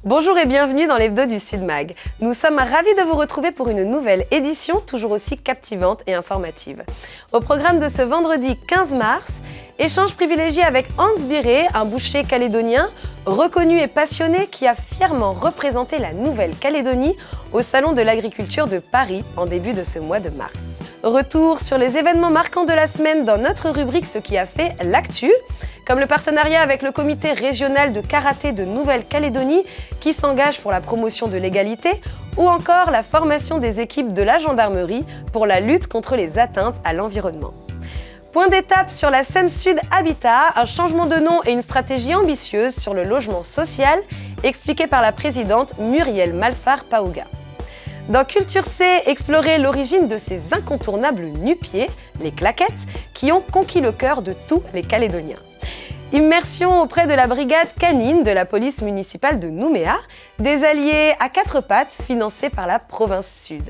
Bonjour et bienvenue dans l'Hebdo du Sud Mag. Nous sommes ravis de vous retrouver pour une nouvelle édition toujours aussi captivante et informative. Au programme de ce vendredi 15 mars, échange privilégié avec Hans Biré, un boucher calédonien reconnu et passionné qui a fièrement représenté la Nouvelle-Calédonie au Salon de l'Agriculture de Paris en début de ce mois de mars. Retour sur les événements marquants de la semaine dans notre rubrique Ce qui a fait l'actu, comme le partenariat avec le comité régional de karaté de Nouvelle-Calédonie qui s'engage pour la promotion de l'égalité, ou encore la formation des équipes de la gendarmerie pour la lutte contre les atteintes à l'environnement. Point d'étape sur la SEM Sud Habitat, un changement de nom et une stratégie ambitieuse sur le logement social, expliqué par la présidente Muriel Malfar-Paouga. Dans Culture C, explorer l'origine de ces incontournables nu-pieds, les claquettes, qui ont conquis le cœur de tous les Calédoniens. Immersion auprès de la brigade canine de la police municipale de Nouméa, des alliés à quatre pattes financés par la province Sud.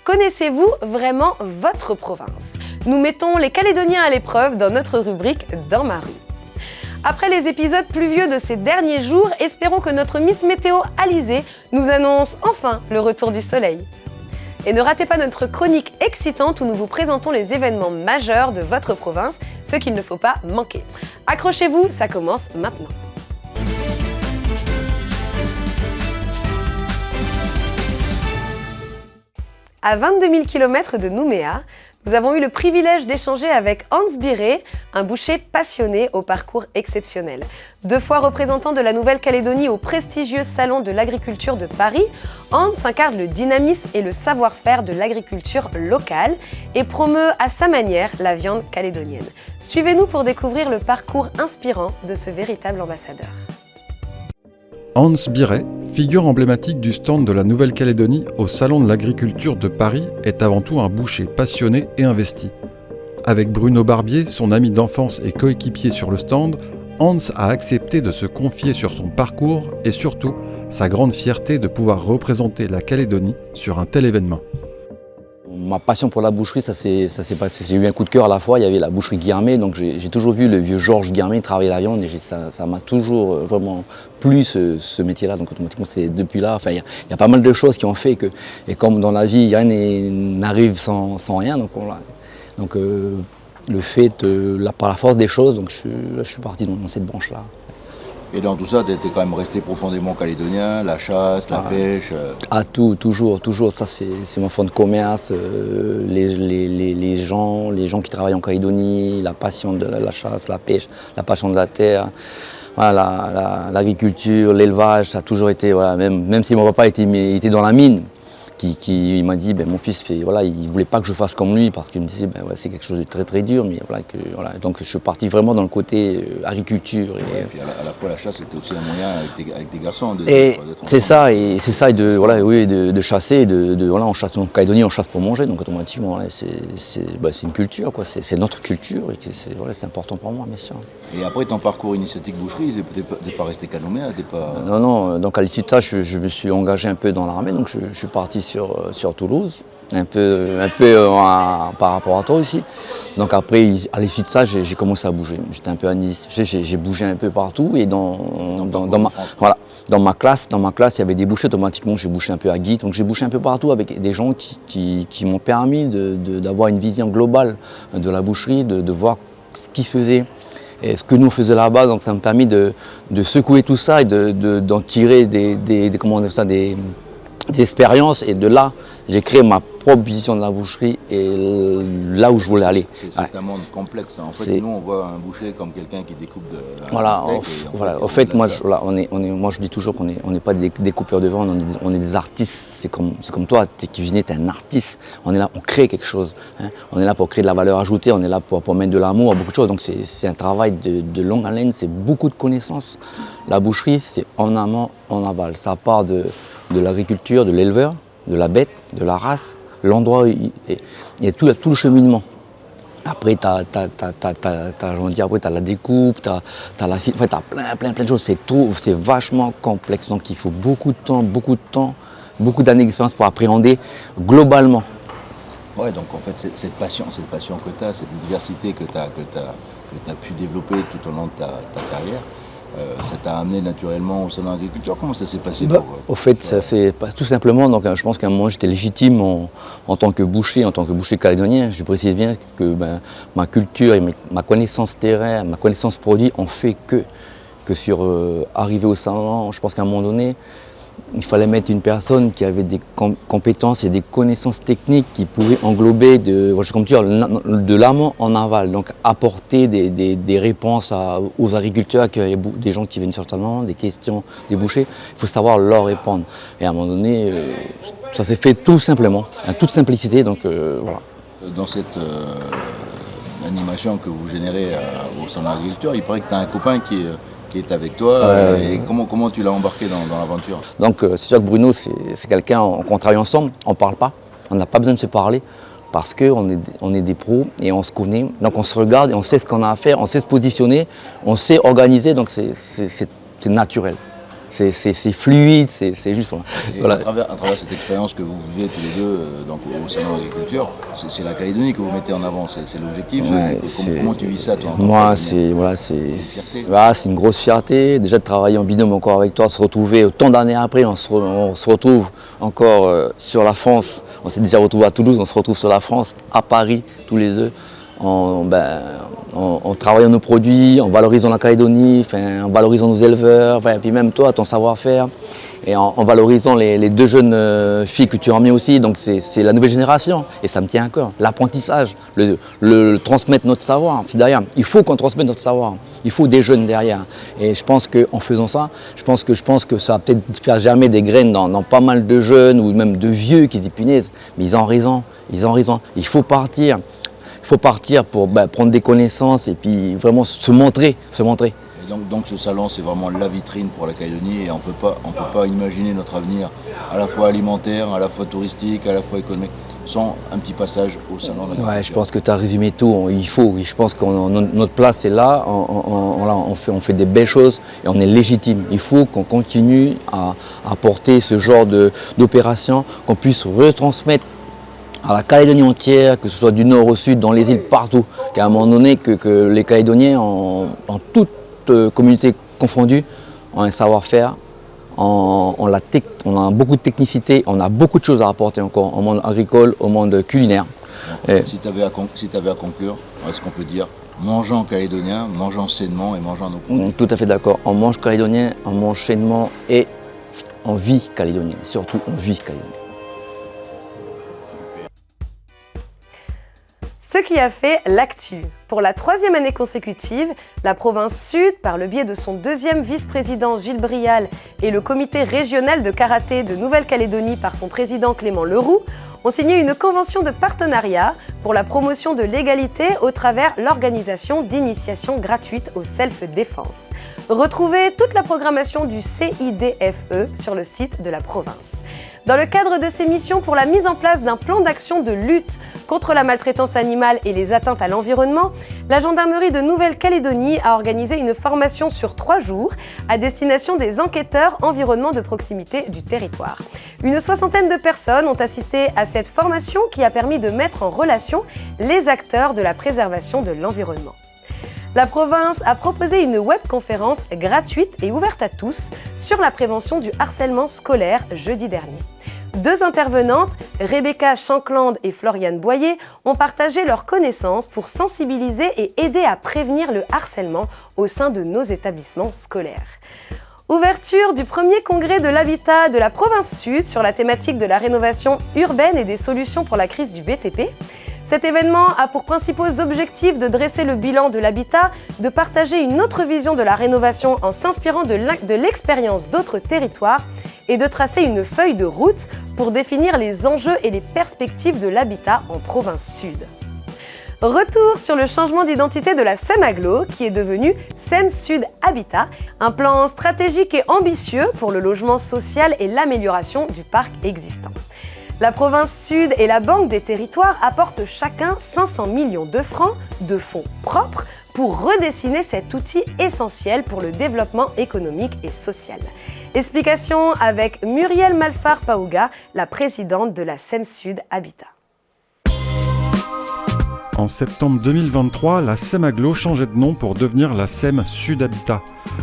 Connaissez-vous vraiment votre province ? Nous mettons les Calédoniens à l'épreuve dans notre rubrique Dans ma rue. Après les épisodes pluvieux de ces derniers jours, espérons que notre Miss Météo Alizée nous annonce enfin le retour du soleil. Et ne ratez pas notre chronique excitante où nous vous présentons les événements majeurs de votre province, ce qu'il ne faut pas manquer. Accrochez-vous, ça commence maintenant. À 22 000 km de Nouméa, nous avons eu le privilège d'échanger avec Hans Biré, un boucher passionné au parcours exceptionnel. 2 fois représentant de la Nouvelle-Calédonie au prestigieux Salon de l'Agriculture de Paris, Hans incarne le dynamisme et le savoir-faire de l'agriculture locale et promeut à sa manière la viande calédonienne. Suivez-nous pour découvrir le parcours inspirant de ce véritable ambassadeur. Hans Biré, figure emblématique du stand de la Nouvelle-Calédonie au Salon de l'Agriculture de Paris, est avant tout un boucher passionné et investi. Avec Bruno Barbier, son ami d'enfance et coéquipier sur le stand, Hans a accepté de se confier sur son parcours et surtout sa grande fierté de pouvoir représenter la Calédonie sur un tel événement. Ma passion pour la boucherie, ça s'est passé. J'ai eu un coup de cœur à la fois. Il y avait la boucherie Guillermet, donc j'ai toujours vu le vieux Georges Guillermet travailler la viande et ça m'a toujours vraiment plu ce métier-là. Donc automatiquement, c'est depuis là. Enfin, il y a pas mal de choses qui ont fait que, et comme dans la vie, rien n'arrive sans rien. Donc, le fait, par la force des choses, donc je suis parti dans cette branche-là. Et dans tout ça, tu étais quand même resté profondément calédonien, la chasse, la pêche. Toujours. Ça, c'est mon fond de commerce, les gens qui travaillent en Calédonie, la passion de la chasse, la pêche, la passion de la terre. Voilà, l'agriculture, l'élevage, ça a toujours été, voilà, même si mon papa était dans la mine, qui m'a dit, mon fils, il ne voulait pas que je fasse comme lui parce qu'il me disait, c'est quelque chose de très très dur. Mais donc je suis parti vraiment dans le côté agriculture. Et puis à la fois la chasse c'était aussi un moyen avec des garçons. C'est ça, et de chasser, on chasse en Calédonie, on chasse pour manger, donc automatiquement c'est une culture, quoi. C'est notre culture et c'est important pour moi, bien sûr. Et après ton parcours initiatique boucherie, t'es pas resté qu'à Nouméa, Non, donc à l'issue de ça, je me suis engagé un peu dans l'armée, donc je suis parti sur Toulouse, un peu par rapport à toi aussi. Donc après, à l'issue de ça, j'ai commencé à bouger. J'étais un peu à Nice, j'ai bougé un peu partout et dans ma classe, il y avait des bouchers. Automatiquement, j'ai bouché un peu à Guy, donc j'ai bouché un peu partout avec des gens qui m'ont permis d'avoir une vision globale de la boucherie, de voir ce qu'ils faisaient. Et ce que nous faisions là-bas, donc ça m'a permis de secouer tout ça et d'en tirer des expériences. Et de là, j'ai créé ma propre vision de la boucherie et là où je voulais aller. C'est un monde complexe. En fait, nous, on voit un boucher comme quelqu'un qui découpe En fait, moi, je dis toujours qu'on n'est pas des découpeurs de viande, on est des artistes. C'est comme toi, tu es cuisinier, tu es un artiste. On est là, on crée quelque chose. On est là pour créer de la valeur ajoutée, on est là pour mettre de l'amour à beaucoup de choses. Donc c'est un travail de longue haleine, c'est beaucoup de connaissances. La boucherie, c'est en amont, en aval. Ça part de l'agriculture, de l'éleveur, de la bête, de la race, l'endroit et tout le cheminement. Après, tu as la découpe, tu as la file, en fait, tu as plein de choses. C'est vachement complexe. Donc, il faut beaucoup de temps, beaucoup d'années d'expérience pour appréhender globalement. Ouais, donc en fait, cette passion que tu as, cette diversité que tu as pu développer tout au long de ta carrière, ça t'a amené naturellement au salon d'agriculture. Comment ça s'est passé Au fait, ça c'est tout simplement, donc, je pense qu'à un moment j'étais légitime en tant que boucher calédonien. Je précise bien que ma culture et ma connaissance terrain, ma connaissance produit ont fait que sur arriver au salon, je pense qu'à un moment donné, il fallait mettre une personne qui avait des compétences et des connaissances techniques qui pouvaient englober de l'amont en aval, donc apporter des réponses aux agriculteurs, qu'il y a des gens qui viennent sur le salon, des questions des bouchers, il faut savoir leur répondre. Et à un moment donné, ça s'est fait tout simplement, en toute simplicité, donc voilà. Dans cette animation que vous générez au salon d'agriculture, il paraît que tu as un copain qui est avec toi. Et comment tu l'as embarqué dans l'aventure? Donc c'est sûr que Bruno, c'est quelqu'un qu'on travaille ensemble, on ne parle pas, on n'a pas besoin de se parler parce qu'on est des pros et on se connaît. Donc on se regarde et on sait ce qu'on a à faire, on sait se positionner, on sait organiser, donc c'est naturel. C'est fluide, c'est juste. Voilà. À travers cette expérience que vous vivez tous les deux donc, au salon d'agriculture, c'est la Calédonie que vous mettez en avant, c'est l'objectif. Ouais, comment tu vis ça, toi? Moi, c'est une grosse fierté. Déjà de travailler en binôme encore avec toi, de se retrouver autant d'années après, on se retrouve encore sur la France. On s'est déjà retrouvé à Toulouse, on se retrouve sur la France, à Paris, tous les deux. En travaillant nos produits, en valorisant la Calédonie, en valorisant nos éleveurs, et puis même toi, ton savoir-faire, et en valorisant les deux jeunes filles que tu as emmenées aussi. Donc c'est la nouvelle génération, et ça me tient à cœur. L'apprentissage, le transmettre notre savoir. Puis derrière, il faut qu'on transmette notre savoir. Il faut des jeunes derrière. Et je pense qu'en faisant ça, je pense que ça va peut-être faire germer des graines dans pas mal de jeunes ou même de vieux qui disent punaise, mais ils ont raison. Il faut partir. Il faut partir pour prendre des connaissances et puis vraiment se montrer. Et donc ce salon, c'est vraiment la vitrine pour la Calédonie et on peut pas imaginer notre avenir à la fois alimentaire, à la fois touristique, à la fois économique, sans un petit passage au salon d'agriculture. Ouais, je pense que tu as résumé tout. Je pense que notre place est là, on fait des belles choses et on est légitime. Il faut qu'on continue à porter ce genre d'opération, qu'on puisse retransmettre à la Calédonie entière, que ce soit du nord au sud, dans les îles, partout. Qu'à un moment donné, que les Calédoniens, en toute communauté confondue, ont un savoir-faire, on a beaucoup de technicité, on a beaucoup de choses à apporter encore au monde agricole, au monde culinaire. Si tu avais à conclure, est-ce qu'on peut dire mangeons calédonien, mangeons sainement et mangeons nos produits? Tout à fait d'accord. On mange calédonien, on mange sainement et on vit calédonien. Surtout, on vit calédonien. Ce qui a fait l'actu. Pour la 3e année consécutive, la province Sud, par le biais de son 2e vice-président Gilles Brial et le comité régional de karaté de Nouvelle-Calédonie par son président Clément Leroux, ont signé une convention de partenariat pour la promotion de l'égalité au travers l'organisation d'initiations gratuites au self-défense. Retrouvez toute la programmation du CIDFE sur le site de la province. Dans le cadre de ces missions pour la mise en place d'un plan d'action de lutte contre la maltraitance animale et les atteintes à l'environnement, la gendarmerie de Nouvelle-Calédonie a organisé une formation sur 3 jours à destination des enquêteurs environnement de proximité du territoire. Une 60aine de personnes ont assisté à cette formation qui a permis de mettre en relation les acteurs de la préservation de l'environnement. La province a proposé une webconférence gratuite et ouverte à tous sur la prévention du harcèlement scolaire jeudi dernier. 2 intervenantes, Rebecca Shankland et Floriane Boyer, ont partagé leurs connaissances pour sensibiliser et aider à prévenir le harcèlement au sein de nos établissements scolaires. Ouverture du premier congrès de l'habitat de la province Sud sur la thématique de la rénovation urbaine et des solutions pour la crise du BTP. Cet événement a pour principaux objectifs de dresser le bilan de l'habitat, de partager une autre vision de la rénovation en s'inspirant de l'expérience d'autres territoires et de tracer une feuille de route pour définir les enjeux et les perspectives de l'habitat en province Sud. Retour sur le changement d'identité de la SEM-Aglo, qui est devenue SEM-Sud Habitat, un plan stratégique et ambitieux pour le logement social et l'amélioration du parc existant. La province Sud et la Banque des Territoires apportent chacun 500 millions de francs de fonds propres pour redessiner cet outil essentiel pour le développement économique et social. Explication avec Muriel Malfar-Paouga, la présidente de la SEM-Sud Habitat. En septembre 2023, la SEM Agglo changeait de nom pour devenir la SEM Sud Habitat.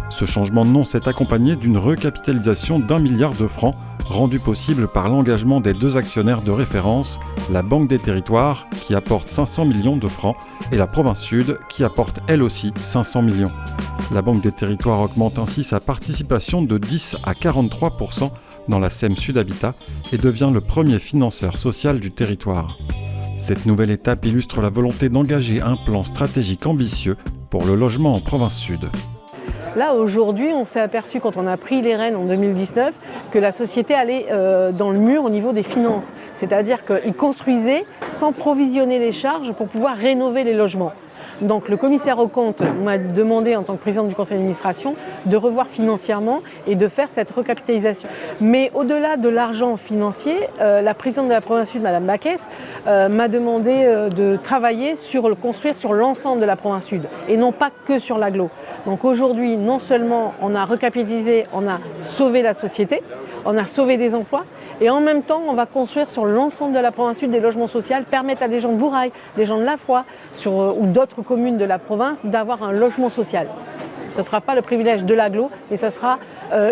Ce changement de nom s'est accompagné d'une recapitalisation d'1 milliard de francs, rendue possible par l'engagement des 2 actionnaires de référence, la Banque des Territoires, qui apporte 500 millions de francs, et la Province Sud, qui apporte elle aussi 500 millions. La Banque des Territoires augmente ainsi sa participation de 10 à 43% dans la SEM Sud Habitat et devient le premier financeur social du territoire. Cette nouvelle étape illustre la volonté d'engager un plan stratégique ambitieux pour le logement en Province Sud. Là, aujourd'hui, on s'est aperçu, quand on a pris les rênes en 2019, que la société allait dans le mur au niveau des finances. C'est-à-dire qu'ils construisaient sans provisionner les charges pour pouvoir rénover les logements. Donc le commissaire aux comptes m'a demandé, en tant que présidente du conseil d'administration, de revoir financièrement et de faire cette recapitalisation. Mais au-delà de l'argent financier, la présidente de la province sud, Madame Baquès, m'a demandé de travailler construire sur l'ensemble de la province sud et non pas que sur l'agglo. Donc aujourd'hui, non seulement on a recapitalisé, on a sauvé la société, on a sauvé des emplois, et en même temps, on va construire sur l'ensemble de la province sud des logements sociaux, permettre à des gens de Bourail, des gens de La Foix ou d'autres communes de la province d'avoir un logement social. Ce ne sera pas le privilège de l'agglo, mais ce sera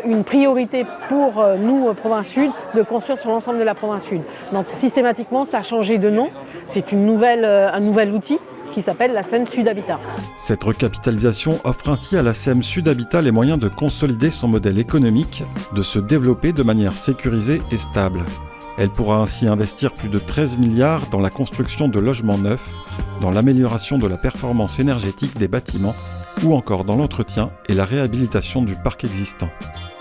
une priorité pour nous, province sud, de construire sur l'ensemble de la province sud. Donc systématiquement, ça a changé de nom. C'est un nouvel outil qui s'appelle la SEM Sud Habitat. Cette recapitalisation offre ainsi à la SEM Sud Habitat les moyens de consolider son modèle économique, de se développer de manière sécurisée et stable. Elle pourra ainsi investir plus de 13 milliards dans la construction de logements neufs, dans l'amélioration de la performance énergétique des bâtiments ou encore dans l'entretien et la réhabilitation du parc existant.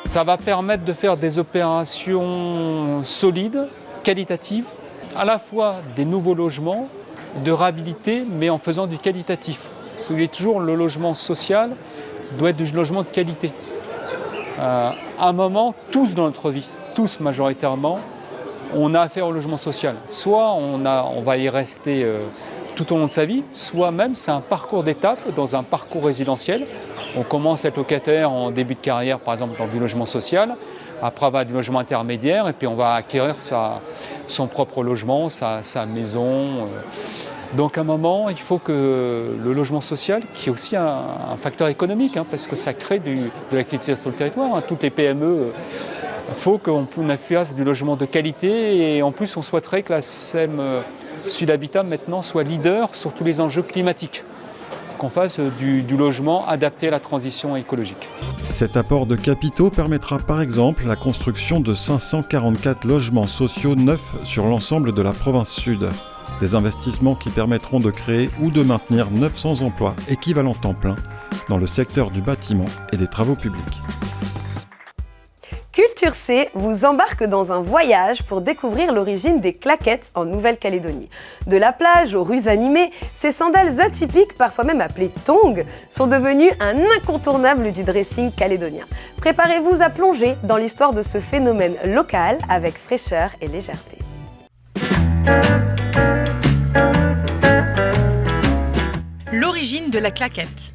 Ça va permettre de faire des opérations solides, qualitatives, à la fois des nouveaux logements, de réhabiliter, mais en faisant du qualitatif. Toujours, le logement social doit être du logement de qualité. À un moment, tous dans notre vie, tous majoritairement, on a affaire au logement social. Soit on va y rester tout au long de sa vie, soit même c'est un parcours d'étape dans un parcours résidentiel. On commence à être locataire en début de carrière, par exemple dans du logement social. Après, on va du logement intermédiaire et puis on va acquérir son propre logement, sa maison. Donc à un moment, il faut que le logement social, qui est aussi un facteur économique, parce que ça crée de l'activité sur le territoire, toutes les PME, il faut qu'on fasse du logement de qualité et en plus on souhaiterait que la SEM Sud Habitat maintenant soit leader sur tous les enjeux climatiques. Qu'on fasse du logement adapté à la transition écologique. Cet apport de capitaux permettra par exemple la construction de 544 logements sociaux neufs sur l'ensemble de la province sud. Des investissements qui permettront de créer ou de maintenir 900 emplois équivalents temps plein dans le secteur du bâtiment et des travaux publics. Culture C vous embarque dans un voyage pour découvrir l'origine des claquettes en Nouvelle-Calédonie. De la plage aux rues animées, ces sandales atypiques, parfois même appelées tongs, sont devenues un incontournable du dressing calédonien. Préparez-vous à plonger dans l'histoire de ce phénomène local avec fraîcheur et légèreté. L'origine de la claquette.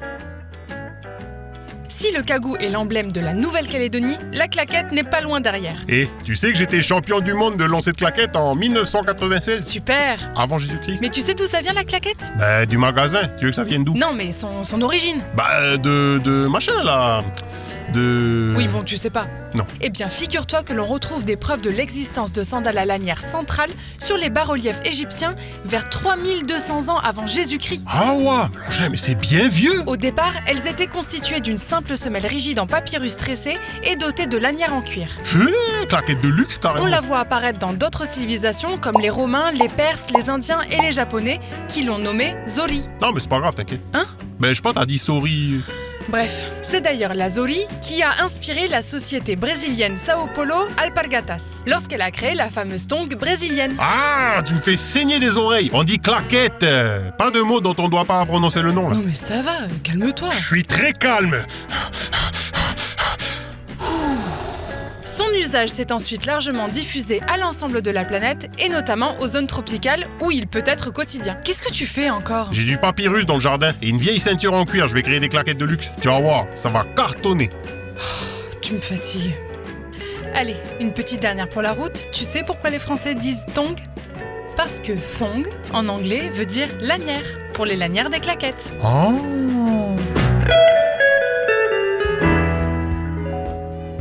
Si le cagou est l'emblème de la Nouvelle-Calédonie, la claquette n'est pas loin derrière. Et tu sais que j'étais champion du monde de lancer de claquettes en 1996 ? Super. Avant Jésus-Christ. Mais tu sais d'où ça vient la claquette ? Bah du magasin, tu veux que ça vienne d'où ? Non mais son origine. Bah de machin là. Oui bon tu sais pas. Non. Eh bien figure-toi que l'on retrouve des preuves de l'existence de sandales à lanière centrale sur les bas-reliefs égyptiens vers 3200 ans avant Jésus-Christ. Ah ouais, mais c'est bien vieux. Au départ, elles étaient constituées d'une simple semelle rigide en papyrus tressé et dotée de lanières en cuir. Claquette de luxe carrément. On la voit apparaître dans d'autres civilisations comme les Romains, les Perses, les Indiens et les Japonais qui l'ont nommée zori. Non mais c'est pas grave, t'inquiète. Hein ? Ben je sais pas, t'as dit sorry. Bref, c'est d'ailleurs la zori qui a inspiré la société brésilienne Sao Paulo Alpargatas lorsqu'elle a créé la fameuse tongue brésilienne. Ah, tu me fais saigner des oreilles. On dit claquette. Pas de mots dont on doit pas prononcer le nom là. Non mais ça va, calme-toi. Je suis très calme. Son usage s'est ensuite largement diffusé à l'ensemble de la planète et notamment aux zones tropicales où il peut être quotidien. Qu'est-ce que tu fais encore ? J'ai du papyrus dans le jardin et une vieille ceinture en cuir. Je vais créer des claquettes de luxe. Tu vas voir, ça va cartonner. Tu me fatigues. Allez, une petite dernière pour la route. Tu sais pourquoi les Français disent tongue ? Parce que thong, en anglais, veut dire lanière, pour les lanières des claquettes. Oh.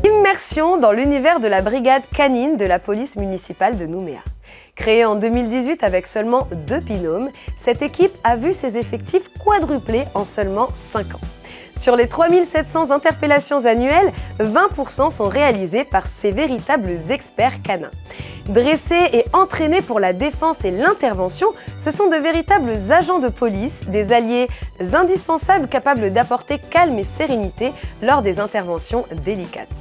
Immersion dans l'univers de la brigade canine de la police municipale de Nouméa. Créée en 2018 avec seulement 2 binômes, cette équipe a vu ses effectifs quadrupler en seulement 5 ans. Sur les 3700 interpellations annuelles, 20% sont réalisées par ces véritables experts canins. Dressés et entraînés pour la défense et l'intervention, ce sont de véritables agents de police, des alliés indispensables capables d'apporter calme et sérénité lors des interventions délicates.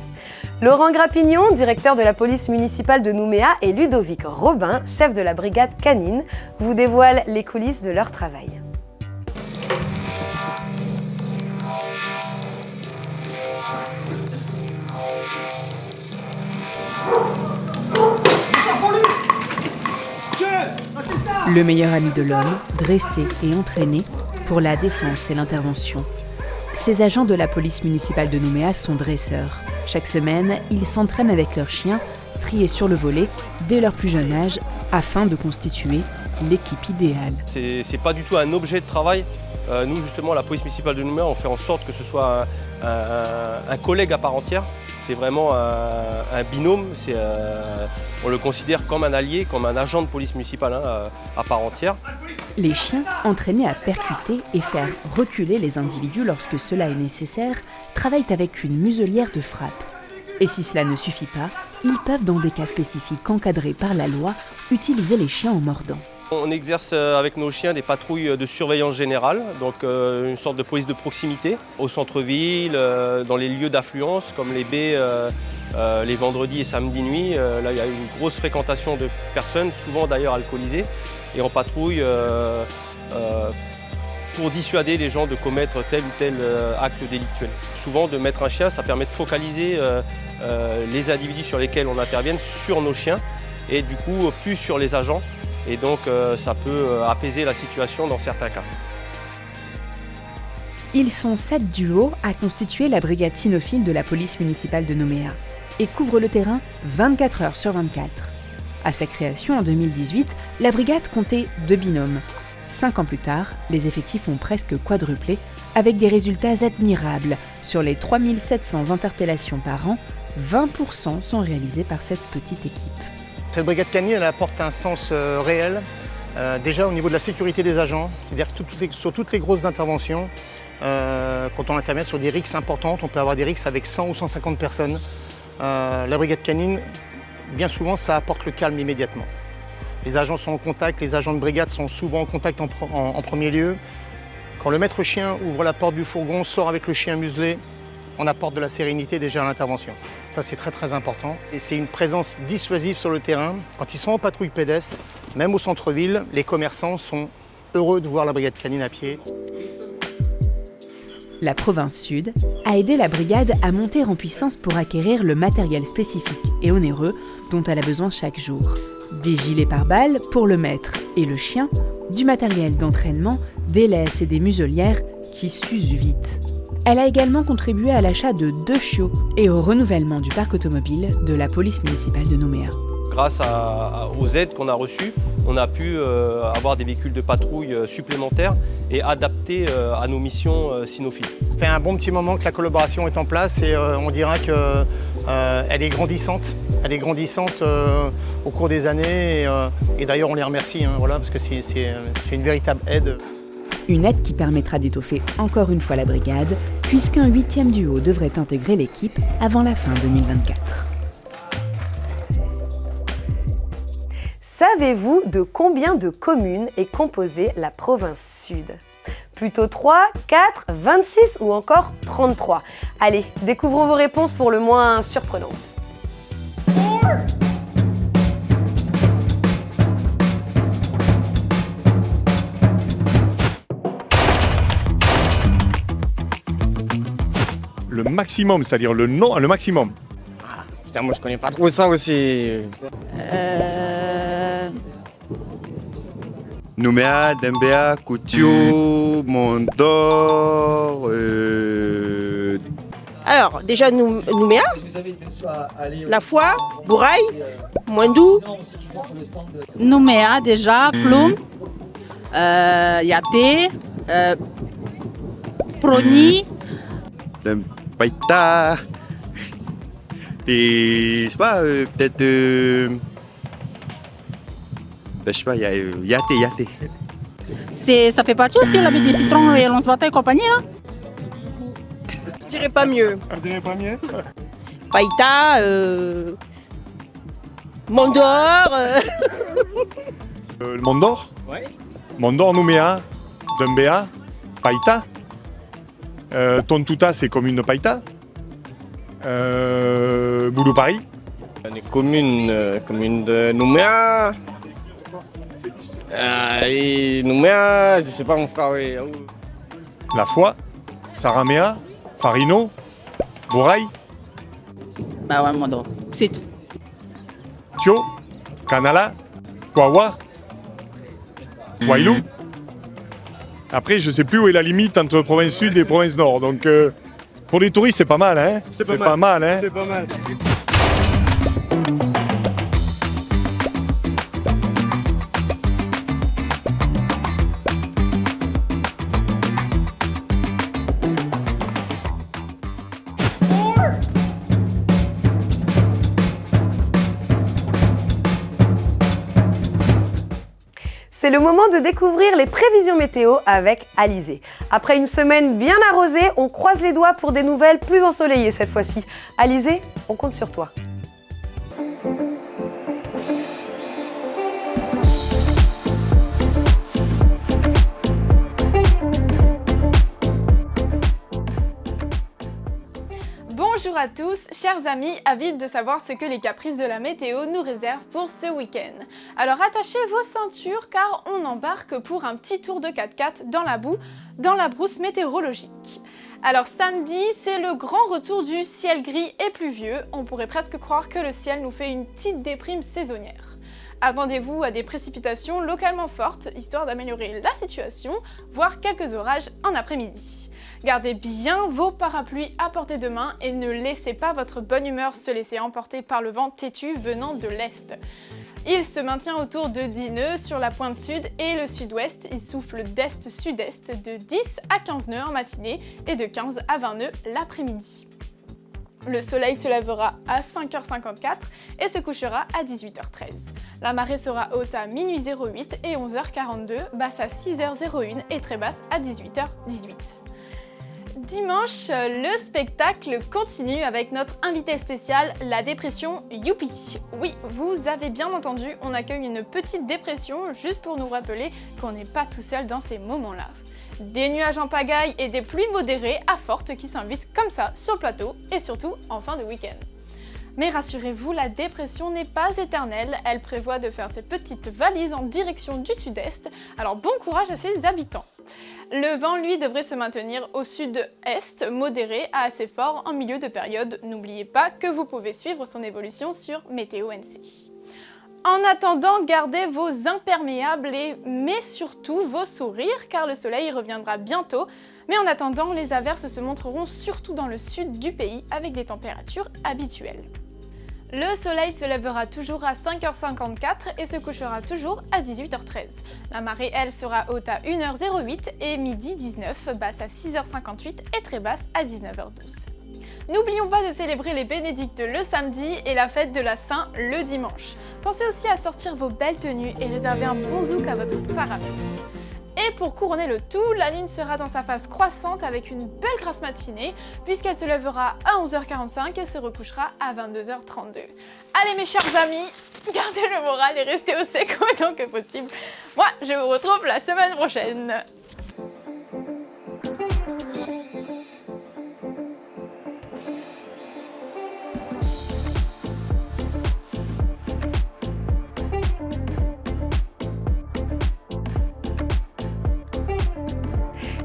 Laurent Grappignon, directeur de la police municipale de Nouméa, et Ludovic Robin, chef de la brigade canine, vous dévoilent les coulisses de leur travail. Le meilleur ami de l'homme, dressé et entraîné pour la défense et l'intervention. Ces agents de la police municipale de Nouméa sont dresseurs. Chaque semaine, ils s'entraînent avec leurs chiens, triés sur le volet dès leur plus jeune âge, afin de constituer l'équipe idéale. C'est pas du tout un objet de travail. Nous, justement, la police municipale de Nouméa, on fait en sorte que ce soit un collègue à part entière. C'est vraiment un binôme, on le considère comme un allié, comme un agent de police municipale à part entière. Les chiens, entraînés à percuter et faire reculer les individus lorsque cela est nécessaire, travaillent avec une muselière de frappe. Et si cela ne suffit pas, ils peuvent, dans des cas spécifiques encadrés par la loi, utiliser les chiens en mordant. On exerce avec nos chiens des patrouilles de surveillance générale, donc une sorte de police de proximité, au centre-ville, dans les lieux d'affluence comme les baies, les vendredis et samedis nuit. Là, il y a une grosse fréquentation de personnes, souvent d'ailleurs alcoolisées, et on patrouille pour dissuader les gens de commettre tel ou tel acte délictuel. Souvent, de mettre un chien, ça permet de focaliser les individus sur lesquels on intervient sur nos chiens, et du coup, plus sur les agents. Et donc, ça peut apaiser la situation dans certains cas. Ils sont 7 duos à constituer la brigade cynophile de la police municipale de Nouméa et couvrent le terrain 24 heures sur 24. À sa création en 2018, la brigade comptait 2 binômes. 5 ans plus tard, les effectifs ont presque quadruplé avec des résultats admirables. Sur les 3700 interpellations par an, 20% sont réalisés par cette petite équipe. Cette brigade canine, elle apporte un sens réel, déjà au niveau de la sécurité des agents, c'est-à-dire que sur toutes les grosses interventions, quand on intervient sur des rixes importantes, on peut avoir des rixes avec 100 ou 150 personnes. La brigade canine, bien souvent, ça apporte le calme immédiatement. Les agents sont en contact, les agents de brigade sont souvent en contact en premier lieu. Quand le maître chien ouvre la porte du fourgon, sort avec le chien muselé, on apporte de la sérénité déjà à l'intervention. Ça, c'est très très important. Et c'est une présence dissuasive sur le terrain. Quand ils sont en patrouille pédestre, même au centre-ville, les commerçants sont heureux de voir la brigade canine à pied. La province Sud a aidé la brigade à monter en puissance pour acquérir le matériel spécifique et onéreux dont elle a besoin chaque jour. Des gilets pare-balles pour le maître et le chien, du matériel d'entraînement, des laisses et des muselières qui s'usent vite. Elle a également contribué à l'achat de 2 chiots et au renouvellement du parc automobile de la police municipale de Nouméa. Grâce aux aides qu'on a reçues, on a pu avoir des véhicules de patrouille supplémentaires et adaptés à nos missions cynophiles. Ça fait un bon petit moment que la collaboration est en place et on dira qu'elle est grandissante. Elle est grandissante au cours des années et d'ailleurs on les remercie parce que c'est une véritable aide. Une aide qui permettra d'étoffer encore une fois la brigade, puisqu'un 8e duo devrait intégrer l'équipe avant la fin 2024. Savez-vous de combien de communes est composée la province Sud ? Plutôt 3, 4, 26 ou encore 33 ? Allez, découvrons vos réponses pour le moins surprenantes. Le maximum, c'est-à-dire le maximum. Ah, putain, moi je connais pas trop ça aussi. Nouméa, Dembéa, Koutio, Mondor. Alors, déjà Nouméa, La Foi, Bourail, Moindou, Nouméa déjà, Ploum, Yaté, Prony, Païta. Et je sais pas, peut-être. Je sais pas, il y a Yaté. Ça fait partie aussi la baie des citrons et Lance-Bata et compagnie. Hein? je dirais pas mieux. Vous dirais pas mieux? Païta, Mondor. Le Mont d'Or? Ouais. Mont d'Or, Nouméa, Dumbéa, Païta. Tontouta, c'est commune de Païta. Boulou Paris. Les communes de Nouméa. Et Nouméa, je sais pas mon frère. Oui. La Foi, Saramea, Farino, Bourail, Bah ouais, Mondo, c'est tout. Thio, Canala, Kouawa, Wailou. Après, je sais plus où est la limite entre province sud et province nord. Donc, pour les touristes, c'est pas mal, hein? C'est pas mal, hein? C'est pas mal. C'est le moment de découvrir les prévisions météo avec Alizé. Après une semaine bien arrosée, on croise les doigts pour des nouvelles plus ensoleillées cette fois-ci. Alizé, on compte sur toi. Bonjour à tous, chers amis, avides de savoir ce que les caprices de la météo nous réservent pour ce week-end. Alors attachez vos ceintures car on embarque pour un petit tour de 4x4 dans la boue, dans la brousse météorologique. Alors samedi, c'est le grand retour du ciel gris et pluvieux. On pourrait presque croire que le ciel nous fait une petite déprime saisonnière. Attendez-vous à des précipitations localement fortes, histoire d'améliorer la situation, voire quelques orages en après-midi. Gardez bien vos parapluies à portée de main et ne laissez pas votre bonne humeur se laisser emporter par le vent têtu venant de l'est. Il se maintient autour de 10 nœuds sur la pointe sud et le sud-ouest. Il souffle d'est-sud-est de 10 à 15 nœuds en matinée et de 15 à 20 nœuds l'après-midi. Le soleil se lèvera à 5h54 et se couchera à 18h13. La marée sera haute à minuit 08 et 11h42, basse à 6h01 et très basse à 18h18. Dimanche, le spectacle continue avec notre invité spécial, la dépression Youpi. Oui, vous avez bien entendu, on accueille une petite dépression juste pour nous rappeler qu'on n'est pas tout seul dans ces moments-là. Des nuages en pagaille et des pluies modérées à fortes qui s'invitent comme ça sur le plateau et surtout en fin de week-end. Mais rassurez-vous, la dépression n'est pas éternelle, elle prévoit de faire ses petites valises en direction du sud-est, alors bon courage à ses habitants. Le vent, lui, devrait se maintenir au sud-est, modéré à assez fort en milieu de période. N'oubliez pas que vous pouvez suivre son évolution sur Météo NC. En attendant, gardez vos imperméables mais surtout vos sourires, car le soleil reviendra bientôt. Mais en attendant, les averses se montreront surtout dans le sud du pays avec des températures habituelles. Le soleil se lèvera toujours à 5h54 et se couchera toujours à 18h13. La marée, elle, sera haute à 1h08 et midi 19, basse à 6h58 et très basse à 19h12. N'oublions pas de célébrer les bénédictes le samedi et la fête de la Saint le dimanche. Pensez aussi à sortir vos belles tenues et réserver un bon zouk à votre parapluie. Et pour couronner le tout, la lune sera dans sa phase croissante avec une belle grasse matinée puisqu'elle se lèvera à 11h45 et se recouchera à 22h32. Allez mes chers amis, gardez le moral et restez au sec autant que possible. Moi, je vous retrouve la semaine prochaine.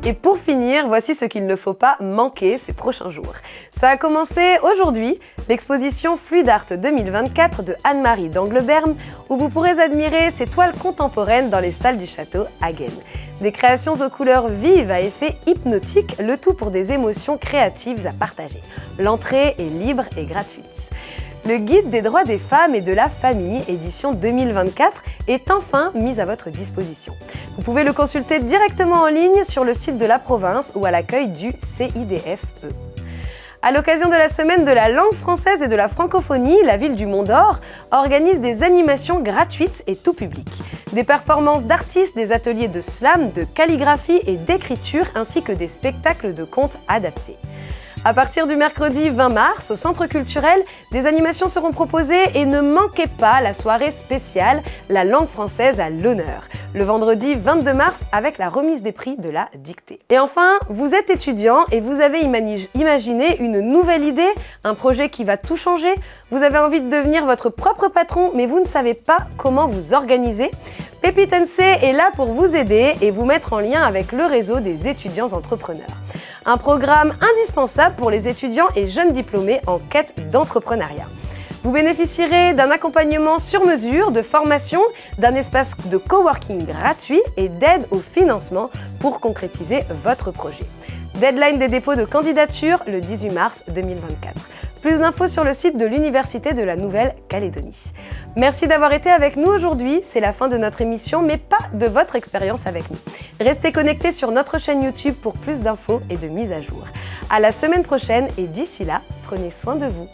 Et pour finir, voici ce qu'il ne faut pas manquer ces prochains jours. Ça a commencé aujourd'hui, l'exposition Fluid Art 2024 de Anne-Marie d'Angleberme, où vous pourrez admirer ces toiles contemporaines dans les salles du château Hagen. Des créations aux couleurs vives à effet hypnotique, le tout pour des émotions créatives à partager. L'entrée est libre et gratuite. Le guide des droits des femmes et de la famille, édition 2024, est enfin mis à votre disposition. Vous pouvez le consulter directement en ligne sur le site de la province ou à l'accueil du CIDFE. À l'occasion de la semaine de la langue française et de la francophonie, la ville du Mont-d'Or organise des animations gratuites et tout public. Des performances d'artistes, des ateliers de slam, de calligraphie et d'écriture, ainsi que des spectacles de contes adaptés. À partir du mercredi 20 mars, au Centre culturel, des animations seront proposées et ne manquez pas la soirée spéciale La langue française à l'honneur, le vendredi 22 mars avec la remise des prix de la dictée. Et enfin, vous êtes étudiant et vous avez imaginé une nouvelle idée, un projet qui va tout changer. Vous avez envie de devenir votre propre patron, mais vous ne savez pas comment vous organiser. Pépite NC est là pour vous aider et vous mettre en lien avec le réseau des étudiants entrepreneurs. Un programme indispensable pour les étudiants et jeunes diplômés en quête d'entrepreneuriat. Vous bénéficierez d'un accompagnement sur mesure, de formation, d'un espace de coworking gratuit et d'aide au financement pour concrétiser votre projet. Deadline des dépôts de candidature le 18 mars 2024. Plus d'infos sur le site de l'Université de la Nouvelle-Calédonie. Merci d'avoir été avec nous aujourd'hui. C'est la fin de notre émission, mais pas de votre expérience avec nous. Restez connectés sur notre chaîne YouTube pour plus d'infos et de mises à jour. À la semaine prochaine et d'ici là, prenez soin de vous.